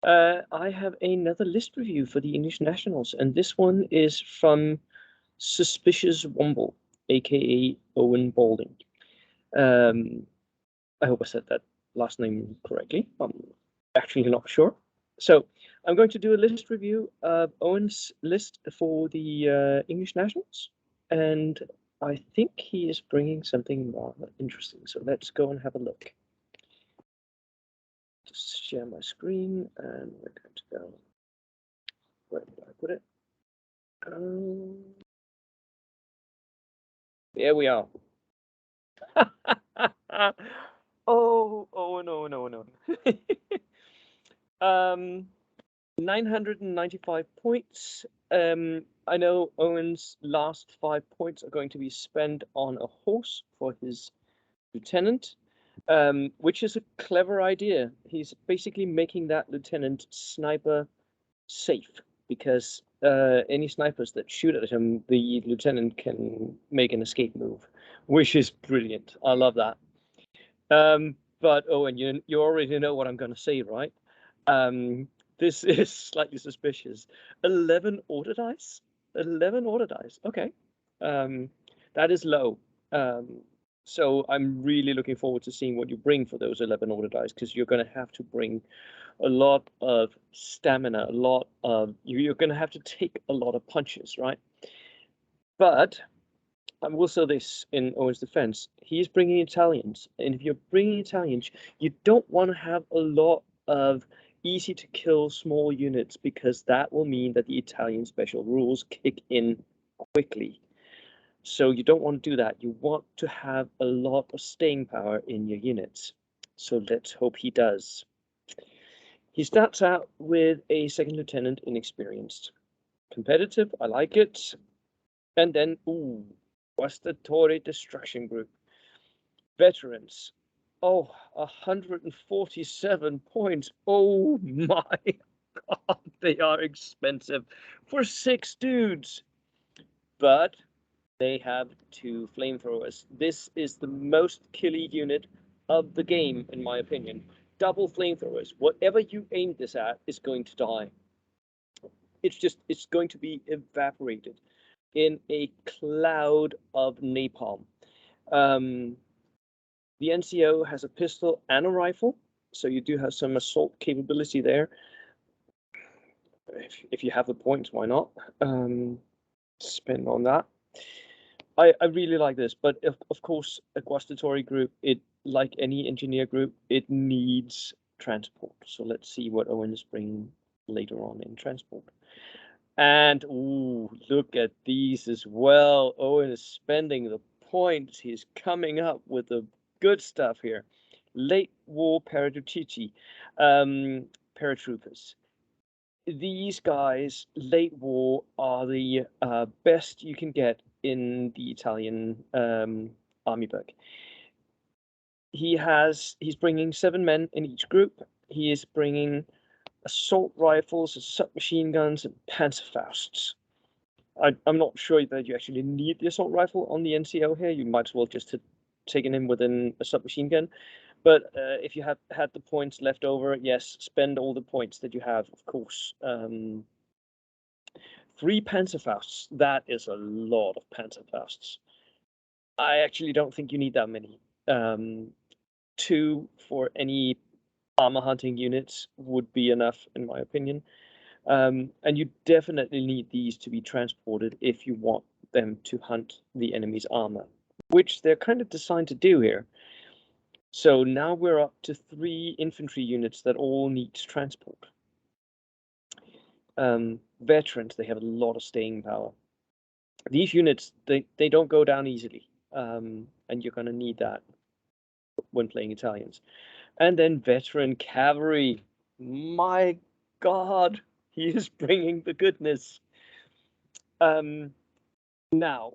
I have another list review for the English Nationals, and this one is from Suspicious Womble, aka Owen Balding. I hope I said that last name correctly. I'm actually not sure. So I'm going to do a list review of Owen's list for the English Nationals, and I think he is bringing something rather interesting. So let's go and have a look. Just share my screen, and we're going to go. Where did I put it? There we are. Oh, no. 995 points. I know Owen's last 5 points are going to be spent on a horse for his lieutenant, which is a clever idea. He's basically making that lieutenant sniper safe because any snipers that shoot at him, the lieutenant can make an escape move, which is brilliant. I love that. But Owen, you already know what I'm going to say, right? This is slightly suspicious. 11 order dice? 11 order dice. Okay. That is low. So I'm really looking forward to seeing what you bring for those 11 order dice, because you're going to have to bring a lot of stamina, a lot of you're going to have to take a lot of punches, right? But I will say this in Owen's defense: he's bringing Italians, and if you're bringing Italians, you don't want to have a lot of easy to kill small units, because that will mean that the Italian special rules kick in quickly. So you don't want to do that. You want to have a lot of staying power in your units. So let's hope he does. He starts out with a second lieutenant, inexperienced. Competitive, I like it. And then, ooh, what's the Tory Destruction Group? Veterans. Oh, 147 points. Oh my god, they are expensive for 6 dudes. But they have 2 flamethrowers. This is the most killy unit of the game, in my opinion. Double flamethrowers. Whatever you aim this at is going to die. It's going to be evaporated in a cloud of napalm. The NCO has a pistol and a rifle, so you do have some assault capability there. If you have the points, why not spend on that? I really like this, but of course, a Guastatory group, it, like any engineer group, it needs transport. So let's see what Owen is bringing later on in transport. And ooh, look at these as well. Owen is spending the points. He's coming up with the good stuff here. Late war Paratroopers. Paratroopers. These guys, late war, are the best you can get in the Italian army book. He's bringing 7 men in each group. He is bringing assault rifles, submachine guns, and Panzerfausts. I'm not sure that you actually need the assault rifle on the NCO here. You might as well just have taken him within a submachine gun. But if you have had the points left over, yes, spend all the points that you have, of course. 3 Panzerfausts, that is a lot of Panzerfausts. I actually don't think you need that many. 2 for any armor hunting units would be enough, in my opinion. And you definitely need these to be transported if you want them to hunt the enemy's armor, which they're kind of designed to do here. So now we're up to 3 infantry units that all need transport. Veterans, they have a lot of staying power. These units, they don't go down easily, and you're going to need that when playing Italians. And then veteran cavalry. My God, he is bringing the goodness. Now,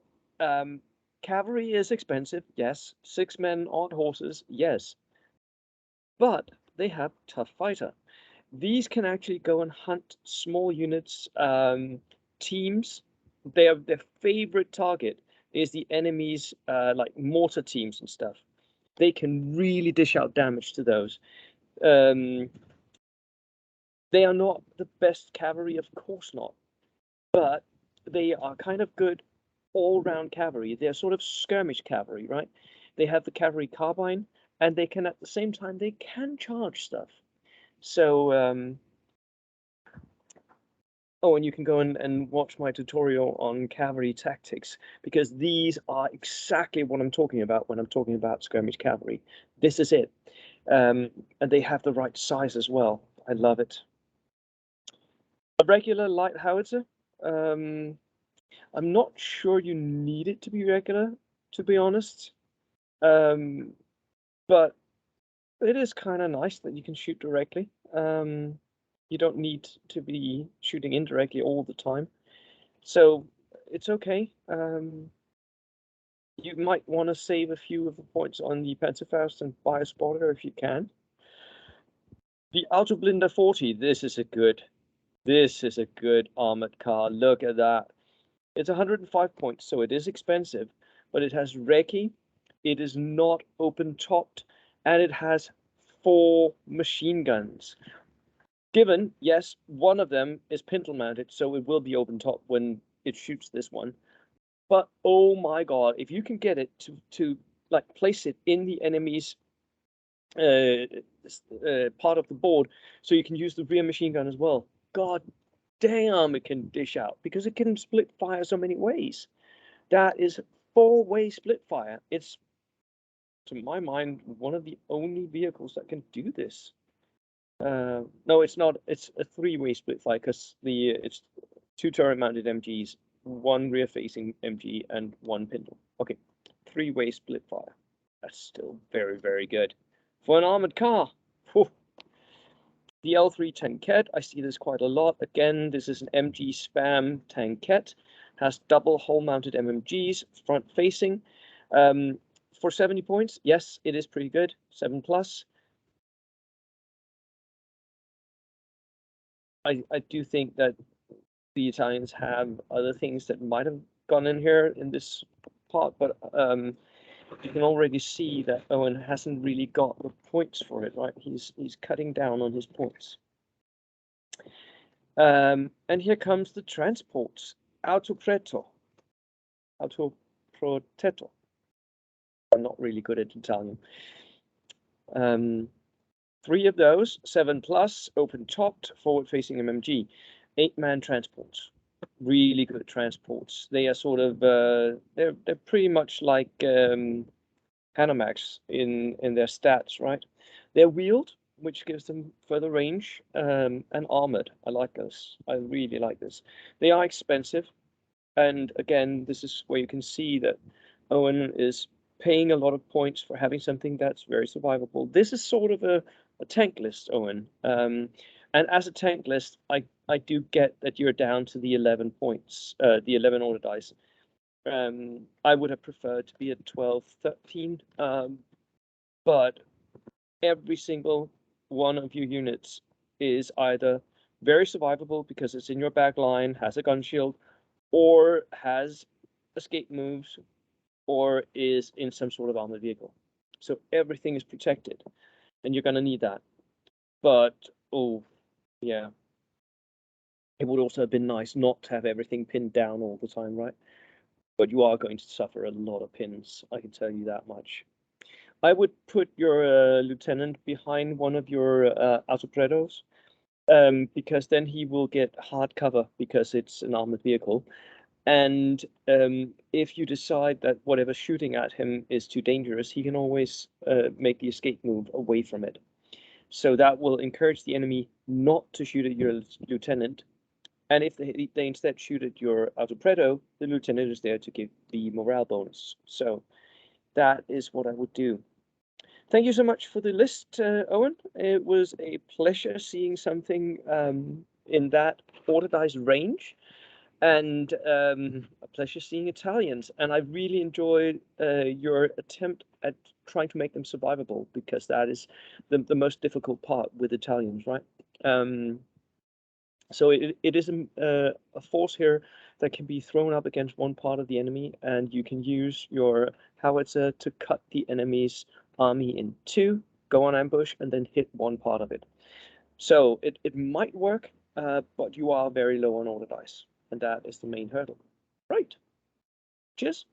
cavalry is expensive, yes. 6 men on horses, yes. But they have tough fighter. These can actually go and hunt small units, teams. Their favorite target is the enemy's like mortar teams and stuff. They can really dish out damage to those. They are not the best cavalry, of course not, but they are kind of good all-round cavalry. They're sort of skirmish cavalry, right? They have the cavalry carbine, and they can, at the same time, they can charge stuff. So, oh, and you can go and watch my tutorial on Cavalry Tactics, because these are exactly what I'm talking about when I'm talking about skirmish cavalry. This is it. And they have the right size as well. I love it. A regular light howitzer. I'm not sure you need it to be regular, to be honest. But it is kind of nice that you can shoot directly. You don't need to be shooting indirectly all the time. So it's okay. You might want to save a few of the points on the Panzerfausts and buy a spotter if you can. The Autoblinder 40, this is a good armored car. Look at that. It's 105 points, so it is expensive, but it has recce, it is not open-topped, and it has 4 machine guns. Given, yes, one of them is pintle mounted, so it will be open-top when it shoots this one. But oh my god, if you can get it to like place it in the enemy's part of the board, so you can use the rear machine gun as well. God damn, it can dish out, because it can split fire so many ways. That is 4-way split fire. It's, to my mind, one of the only vehicles that can do this. No, it's not. It's a 3-way split fire, because it's 2 turret-mounted MGs, 1 rear-facing MG, and 1 pintle. Okay, 3-way split fire. That's still very, very good for an armored car. Whew. The L3 tankette, I see this quite a lot. Again, this is an MG spam tankette. Has double hull-mounted MMGs, front-facing. For 70 points, yes, it is pretty good. 7+. I do think that the Italians have other things that might have gone in here in this part, but you can already see that Owen hasn't really got the points for it, right? He's cutting down on his points. And here comes the transports. Autoprotetto. I'm not really good at Italian. 3 of those, 7+, open-topped, forward-facing MMG. 8-man transports. Really good transports. They are sort of they're pretty much like Panamax in their stats, right? They're wheeled, which gives them further range, and armored. I like this. I really like this. They are expensive, and again, this is where you can see that Owen is paying a lot of points for having something that's very survivable. This is sort of a tank list, Owen. And as a tank list, I do get that you're down to the 11 points, the 11 order dice. I would have preferred to be at 12, 13, but every single one of your units is either very survivable because it's in your back line, has a gun shield, or has escape moves, or is in some sort of armored vehicle. So everything is protected, and you're gonna need that. But oh, yeah, it would also have been nice not to have everything pinned down all the time, right? But you are going to suffer a lot of pins, I can tell you that much. I would put your lieutenant behind one of your autopretos, because then he will get hard cover because it's an armored vehicle. And if you decide that whatever's shooting at him is too dangerous, he can always make the escape move away from it. So that will encourage the enemy not to shoot at your lieutenant. And if they instead shoot at your autopreto, the lieutenant is there to give the morale bonus. So that is what I would do. Thank you so much for the list, Owen. It was a pleasure seeing something in that order dice range, and a pleasure seeing Italians. And I really enjoyed your attempt at trying to make them survivable, because that is the most difficult part with Italians, right? So it is a force here that can be thrown up against one part of the enemy, and you can use your howitzer to cut the enemy's army in 2, go on ambush, and then hit one part of it. So it might work, but you are very low on order dice, and that is the main hurdle. Right. Cheers.